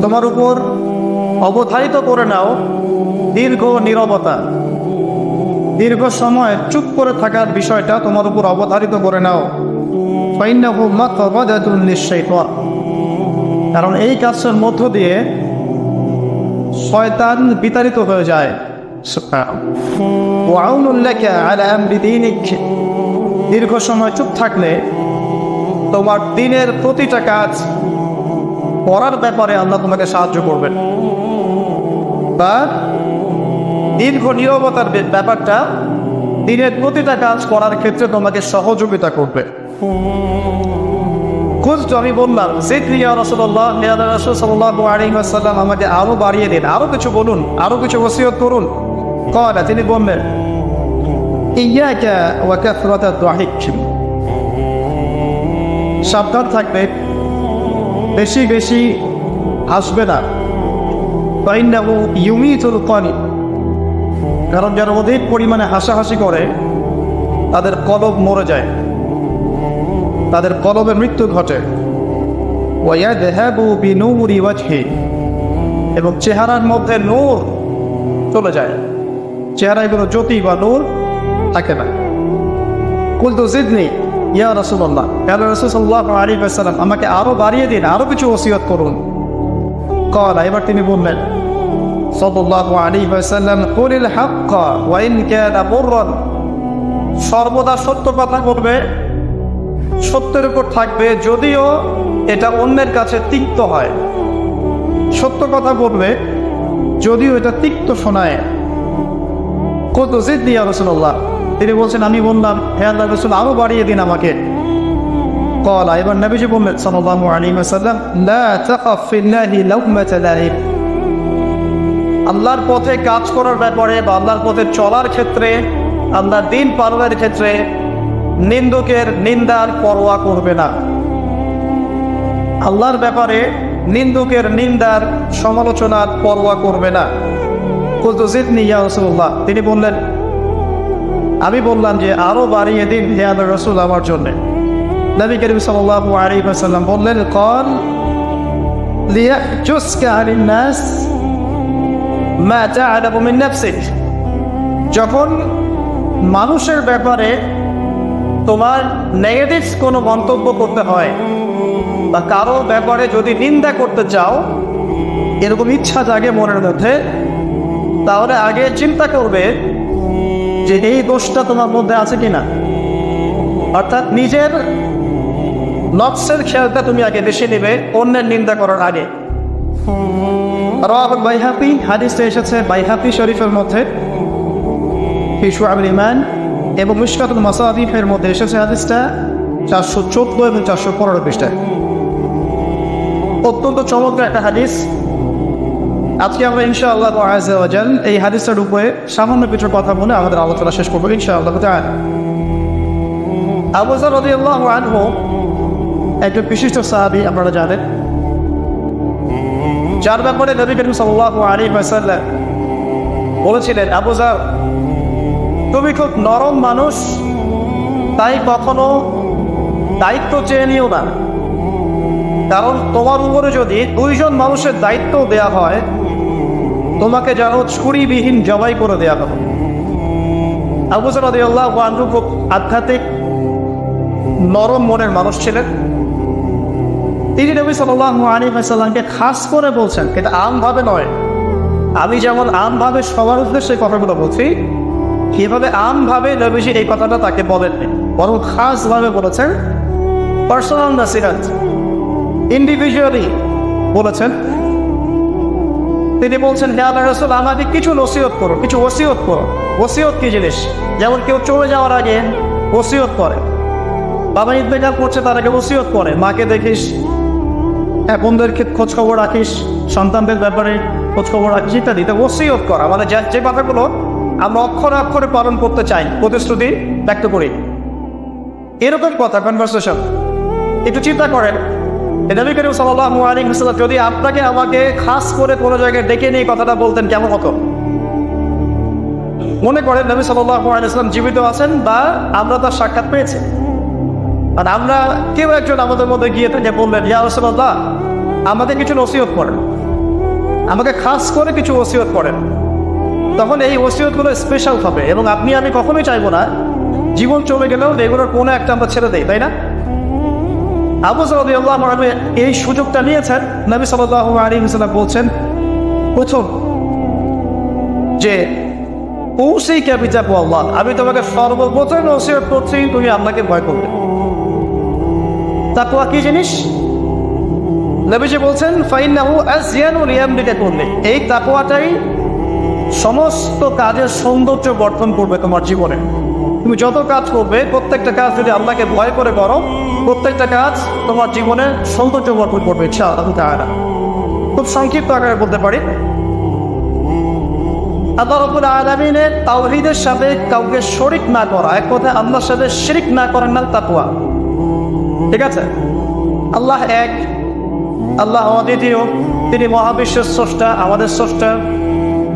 তোমার উপর অবধারিত করে নাও দীর্ঘ নীরবতা, দীর্ঘ সময় চুপ করে থাকার বিষয়টা তোমার উপর অবধারিত করে নাও। ফাইন্নাহু মাকবাদাতুন লিশ-শাইতান, কারণ এই কাজের মধ্য দিয়ে শয়তান বিতাড়িত হয়ে যায়। ওয়া আউনুল লাকা আলা আমরি দীনিক, দীর্ঘ সময় চুপ থাকলে তোমার দিনের প্রতিটা কাজ করার ব্যাপারে আল্লাহ তোমাকে সাহায্য করবেন। বা দীর্ঘ নীরবতার ব্যাপারটা দিনের প্রতিটা কাজ করার ক্ষেত্রে তোমাকে সহযোগিতা করবে। আমি বললাম জিদনি ইয়া রাসূলুল্লাহ, ইয়া রাসূল সাল্লাল্লাহু আলাইহি ওয়াসাল্লাম আমাকে আরো বাড়িয়ে দিন, আরো কিছু বলুন, আরো কিছু ওসিয়ত করুন। ক্বালা, তিনি বললেন ইয়াকা ওয়া কাসরাতাদ দাহিক, সাবধান থাকবে, বেশি বেশি হাসবে না। ফাইন্নাহু ইউমিতুল কলব, কারণ যারা অধিক পরিমাণে হাসাহাসি করে তাদের কলব মরে যায়, তাদের কলবের মৃত্যু ঘটে। ওয়ায়াযহাবু বিনূরি ওয়াজহি, এবং চেহারার মধ্যে নূর চলে যায়, চেহারায় কোনো জ্যোতি বা নূর থাকে না। কুলতু জিদনি ইয়া রাসূলুল্লাহ, ইয়া রাসূল সাল্লাল্লাহু আলাইহি ওয়াসাল্লাম আমাকে আরো বাড়িয়ে দিন, আরো কিছু ওসিয়ত করুন। ক্বালা, এবার তিনি বললেন সাল্লাল্লাহু আলাইহি ওয়াসাল্লাম কুলিল হাক্কা ওয়া ইন কানা মুররান, সর্বদা সত্য কথা বলবে, সত্যের উপর থাকবে যদিও এটা অন্যের কাছে তিক্ত হয়। সত্য কথা বলবে যদিও এটা তিক্ত শোনায়। কত জিদনি ইয়া রাসূলুল্লাহ, তিনি বলছেন আমি বললাম হে আল্লাহর রাসূল আরো বাড়িয়ে দিন আমাকে। ক্বালা, এবার নবীজি বললেন সাল্লাল্লাহু আলাইহি ওয়াসাল্লাম লা তাকাফ ফিল্লাহি লাউমাতা লাইব, আল্লাহর পথে কাজ করার ব্যাপারে বা আল্লাহর পথে চলার ক্ষেত্রে, আল্লাহর দ্বীন পালনের ক্ষেত্রে নিন্দুকের নিন্দার পরোয়া করবে না। আল্লাহর ব্যাপারে নিন্দুকের নিন্দার সমালোচনার পরোয়া করবে না। কুলতু জিদনি ইয়া রাসূলুল্লাহ, তিনি বললেন আমি বললাম যে আরো বাড়িয়ে দিন হে আল্লাহর রাসূল আমার জন্য। নবী করিম সাল্লাল্লাহু আলাইহি ওয়াসাল্লাম বললেন ক্বাল লিয়াহজুসকা আনিন নাস মা তা'লামু মিন নাফসিক, যখন মানুষের ব্যাপারে তোমার নেগেটিভ কোনো মন্তব্য করতে হয় বা কারো ব্যাপারে যদি নিন্দা করতে চাও, এরকম ইচ্ছা জাগে মনের মধ্যে, তাহলে আগে চিন্তা করবে যে এই দোষটা তোমার মধ্যে আছে কিনা। অর্থাৎ নিজের নফসের খেয়ালটা তুমি আগে বেশি নেবে অন্যের নিন্দা করার আগে। রাওয়াহুল বাইহাকি, হাদিসটা এসেছে বাইহাকি শরীফের মধ্যে ফি শুআবুল ঈমান, এবং মিশকাতুল মাসাবিহের মধ্যে এসেছে হাদিসটা 414 এবং 415 পৃষ্ঠায়। অত্যন্ত চমৎকার একটা হাদিস। আজকে আমরা ইনশাআল্লাহ আযজা ওয়া জাল এই হাদিসটার উপরে সামান্য কিছু কথা বলে আমাদের আলোচনা শেষ করবো ইনশাআল্লাহ তাআলা। আবু যর রাদিয়াল্লাহু আনহু একজন বিশিষ্ট সাহাবী, আপনারা জানেন, যার ব্যাপারে নবী করিম সাল্লাল্লাহু আলাইহি ওয়াসাল্লাম বলেছিলেন আবু যর তুমি খুব নরম মানুষ, তাই কখনো দায়িত্ব চেয়ে নিও না, কারণ তোমার উপরে যদি 2 জন মানুষের দায়িত্ব দেয়া হয় তোমাকে যেন ছুরিবিহীন জবাই করে দেয়া হবে। আবু যর রাদিয়াল্লাহু আনহু খুব আধ্যাত্মিক নরম মনের মানুষ ছিলেন। তিনি নবী সাল্লাল্লাহু আলাইহি ওয়াসাল্লামকে খাস করে বলছেন, এটা আমভাবে নয়, আমি যেমন আমভাবে সবার উদ্দেশ্যে কথাগুলো বলছি কিভাবে আমভাবে নবীজি এই কথাটা তাকে বলেননি, বরং খাসভাবে বলেছেন, পার্সোনাল নাসিহাত, ইন্ডিভিজুয়ালি বলেছেন। তিনি বলছেন হে আল্লাহর রাসূল আমাকে কিছু নসিহত করো, কিছু ওসিয়ত করো। ওসিয়ত কি জিনিস? যেমন কেউ চলে যাওয়ার আগে ওসিয়ত করে, বাবা ইন্তেকাল করছে তার আগে ওসিয়ত করে, মাকে দেখিস, বোনদেরকে খোঁজ খবর রাখিস, সন্তানদের ব্যাপারে খোঁজ খবর রাখিস ইত্যাদি। তো ওসিয়ত করা মানে যে কথাগুলো আমরা অক্ষরে অক্ষরে পালন করতে চাই, প্রতিশ্রুতি ব্যক্ত করি, এরকম কথা কনভারসেশন। একটু চিন্তা করেন, নবী করিম সাল্লাল্লাহু আলাইহি ওয়াসাল্লাম যদি আপনাকে আমাকে খাস করে কোনো জায়গায় ডেকে নিয়ে কথাটা বলতেন কেমন হতো? মনে করেন নবী সাল্লাল্লাহু আলাইহি ওয়াসাল্লাম জীবিত আছেন বা আমরা তার সাক্ষাৎ পেয়েছি, আর আমরা কেউ একজন আমাদের মধ্যে গিয়ে থেকে বললেন ইয়া রাসূলুল্লাহ আমাদের কিছু নসিহত করেন, আমাকে খাস করে কিছু ওসিয়ত করেন, তখন এই ওসিয়তগুলো স্পেশাল হবে। এবং আপনি আমি কখনোই চাইবো না জীবন চলে গেলেও এগুলোর কোনো একটা আমরা ছেড়ে দেই, তাই না? আবু যর রাদিয়াল্লাহু আনহু এই সুযোগটা নিয়েছেন। নবী সাল্লাল্লাহু আলাইহি ওয়াসাল্লাম বলছেন, প্রথম যে উসিকা বিতাকওয়াল্লাহ, আমি তোমাকে সর্বপ্রথম ওসিয়ত করছি তুমি আল্লাহকে ভয় করবে। তাকওয়া কি জিনিস? নবীজি বলছেন, ফাইন্নাহু আযয়ানু লিয়ামলিকা কুল্লি, এই তাকওয়াটাই সমস্ত কাজের সৌন্দর্য বর্ধন করবে তোমার জীবনে। তুমি যত কাজ করবে, প্রত্যেকটা কাজ যদি আল্লাহকে ভয় করে করো, প্রত্যেকটা কাজ তোমার জীবনে সৌন্দর্য বর্ধন করবে ইনশাআল্লাহ তাআলা। খুব সংক্ষিপ্ত আকারে বলতে পারি, আল্লাহ রাব্বুল আলামিনের তাওহীদের সাথে কাউকে শরীক না করা, এক কথায় আল্লাহর সাথে শিরক না করার নাম তাকওয়া। ঠিক আছে? আল্লাহ এক, আল্লাহ অদ্বিতীয়, তিনি মহাবিশ্বের স্রষ্টা, আমাদের স্রষ্টা,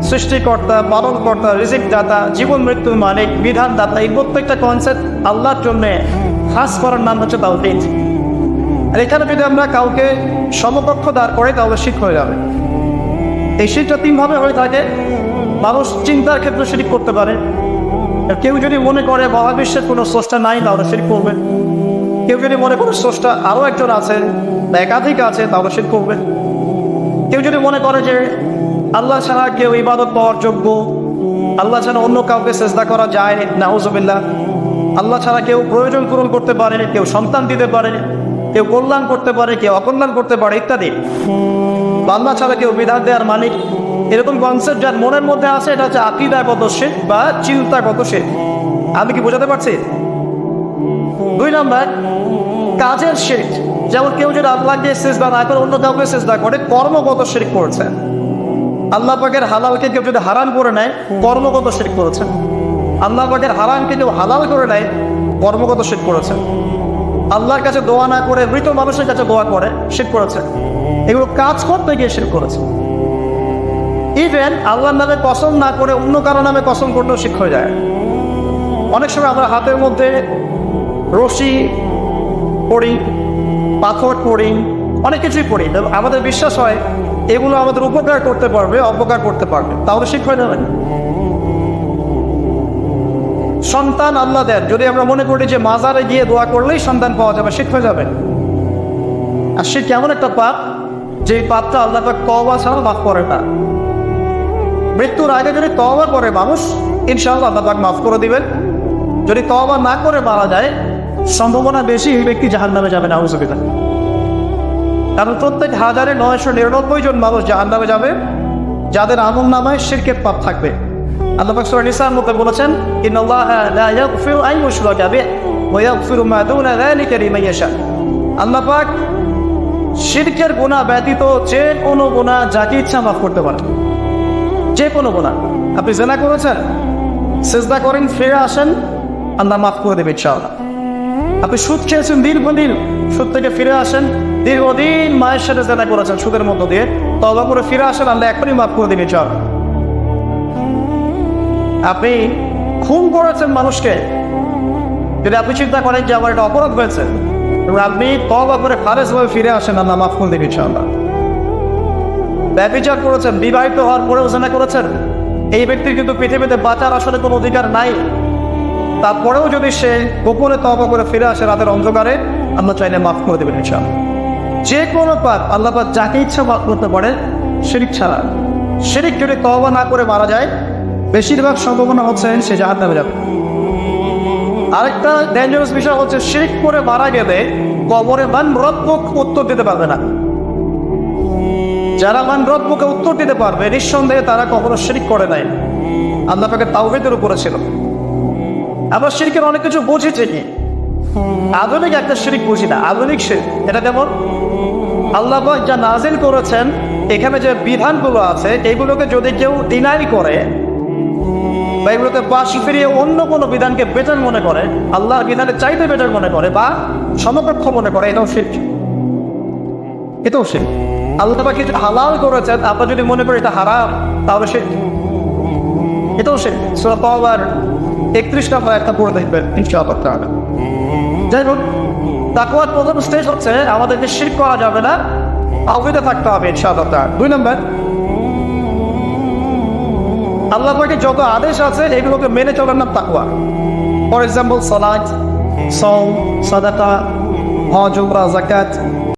সৃষ্টিকর্তা, পালনকর্তা, রিজিক দাতা, জীবন মৃত্যুর মালিক, বিধান দাতা। এই প্রত্যেকটা কনসেপ্ট আল্লাহর জন্য খাস করার নাম হচ্ছে তাওহীদ। আর এখানে যদি আমরা কাউকে সমকক্ষ দাঁড় করে তাহলে শিরক হয়ে যাবে। এই শিরকটা তিনভাবে হয়ে থাকে। মানুষ চিন্তার ক্ষেত্রে শিরক করতে পারে। কেউ যদি মনে করে মহাবিশ্বের কোনো স্রষ্টা নাই তাহলে শিরক করবে। কেউ যদি মনে করে স্রষ্টা আরও একজন আছে বা একাধিক আছে তাহলে শিরক করবে। কেউ যদি মনে করে যে আল্লাহ ছাড়া কেউ ইবাদত পাওয়ার যোগ্য, আল্লাহ ছাড়া অন্য কাউকে সেজদা করা যায়, নাউজুবিল্লাহ, আল্লাহ ছাড়া কেউ প্রয়োজন পূরণ করতে পারে, কেউ সন্তান দিতে পারে, কেউ কল্যাণ করতে পারে, কেউ অকল্যাণ করতে পারে ইত্যাদি, আল্লাহ ছাড়া কেউ বিধান দেওয়ার মালিক, এরকম কনসেপ্ট যার মনের মধ্যে আছে, এটা হচ্ছে আকীদাগত শিরক বা চিন্তাগত শিরক। আমি কি বোঝাতে পারছি? 2 নাম্বার, কাজের শিরক। যেমন কেউ যদি আল্লাহকে সিজদা না করে অন্য কাউকে সিজদা করে, কর্মগত শিরক করেছে। আল্লাহ পাকের হালালকে কেউ যদি হারাম করে নেয়, কর্মগত শিরক করেছে। আল্লাহ পাকের হারামকে কেউ হালাল করে নেয়, কর্মগত শিরক করেছে। আল্লাহর কাছে দোয়া না করে মৃত মানুষের কাছে দোয়া করে, শিরক করেছে। এগুলো কাজ করতে গিয়ে শিরক করেছে। ইভেন আল্লাহর নামে কসম না করে অন্য কারো নামে কসম করলেও শিরক হয়ে যায়। অনেক সময় আমরা হাতের মধ্যে রশি পড়ি, পাথর পড়ি, অনেক কিছুই পড়ি, আমাদের বিশ্বাস হয় এগুলো আমাদের উপকার করতে পারবে, অপকার করতে পারবে, তাহলে শিরক হয়ে যাবে। সন্তান আল্লাহ দেন, যদি আমরা মনে করি যে মাজারে গিয়ে দোয়া করলেই সন্তান পাওয়া যাবে, শিরক হয়ে যাবে। আর শিরক এমন একটা পাপ, যে পাপটা আল্লাহ পাক তওবা ছাড়া মাফ করে না। মৃত্যুর আগে যদি তওবা করে মানুষ, ইনশাআল্লাহ আল্লাহ পাক মাফ করে দিবেন। যদি তওবা না করে মারা যায়, সম্ভাবনা বেশি এই ব্যক্তি জাহান্নামে যাবে, নাউজুবিল্লাহ। কারণ প্রত্যেক 1999 জন মানুষ জাহান্নামে যাবে যাদের আমলনামায় শিরকের পাপ থাকবে। আল্লাহ পাক সূরা নিসার মধ্যে বলেছেন, ইন্নাল্লাহা লা ইয়াগফিরু আন ইউশরাকা বিহি ওয়া ইয়াগফিরু মা দুনা যালিকা লিমান ইয়াশা। আল্লাহ পাক শিরকের গুনাহ ব্যতীত যে কোনো গুনাহ যাকে ইচ্ছা মাফ করতে পারেন, যে কোনো গুনাহ। আপনি জিনা করেছেন, সিজদা করেন, ফিরে আসেন, আল্লাহ মাফ করে দেবে ইনশাআল্লাহ। আপনি সুদ খেয়েছেন দীর্ঘদিন, সুদ থেকে ফিরে আসেন, দীর্ঘদিন মায়ের সাথে জিনা করেছেন সুদের মধ্য দিয়ে, তওবা করে ফিরে আসেন, আল্লাহ এখনই মাফ করে দেবে ইনশাআল্লাহ। আপনি খুন করেছেন মানুষকে, যদি আপনি চিন্তা করেন যে আমার এটা অপরাধ হয়েছে, এবং আপনি তওবা করে খালেসভাবে ফিরে আসেন, আল্লাহ মাফ করে দেবে ইনশাআল্লাহ। ব্যভিচার করেছেন, বিবাহিত হওয়ার পরেও জিনা করেছেন, এই ব্যক্তির কিন্তু পৃথিবীতে বাঁচার আসলে কোনো অধিকার নাই। তারপরেও যদি সে গোপনে তওবা করে ফিরে আসে রাতের অন্ধকারে, আল্লাহ চাইলে মাফ করে দেবেন ইনশাআল্লাহ। যে কোনো পাপ আল্লাহ পাক যাকে ইচ্ছা মাফ করতে পারে, শিরক ছাড়া। শিরক যদি তওবা না করে মারা যায়, বেশিরভাগ সম্ভাবনা হচ্ছে সে জাহান্নামে যাবে। আরেকটা ডেঞ্জারাস বিষয় হচ্ছে, শিরক করে মারা গেলে কবরে মান রব্বুক উত্তর দিতে পারবে না। যারা মান রব্বুকে উত্তর দিতে পারবে, নিঃসন্দেহে তারা কখনো শিরক করে নাই, আল্লাহ পাকের তাওহীদের উপরে ছিল। আবার শিরকের অনেক কিছু বুঝি ঠিকই, আধুনিক একটা শিরক বুঝি না, আধুনিক শিরক। এটা যেমন আল্লাহ পাক যা নাজিল করেছেন, এখানে যে বিধানগুলো আছে, এইগুলোকে যদি কেউ ডিনাই করে বা এগুলোতে পাশ ফিরিয়ে অন্য কোনো বিধানকে বেটার মনে করে, আল্লাহর বিধানের চাইতে বেটার মনে করে বা সমকক্ষ মনে করে, এটাও শিরক। এটাও শিরক। আল্লাহ পাক কিছু হালাল করেছেন, আপনারা যদি মনে করেন এটা হারাম, তাহলে শিরক। এটাও শিরক। সূরা তাওবার 31 নম্বর একটা পড়ে দেখবেন ইনশাআল্লাহ তাআলা। যাই হোক, তাকওয়ার প্রথম স্টেজ হচ্ছে আমাদেরকে শিরক করা যাবে না, তাওহীদে থাকতে হবে ইনশাআল্লাহ তাআলা। 2 নম্বর, আল্লাহ পাকের যত আদেশ আছে এগুলোকে মেনে চলার নাম তাকওয়া। ফর এক্সাম্পল সালাত, সাওম, সাদাকা, হজ, উমরা, যাকাত,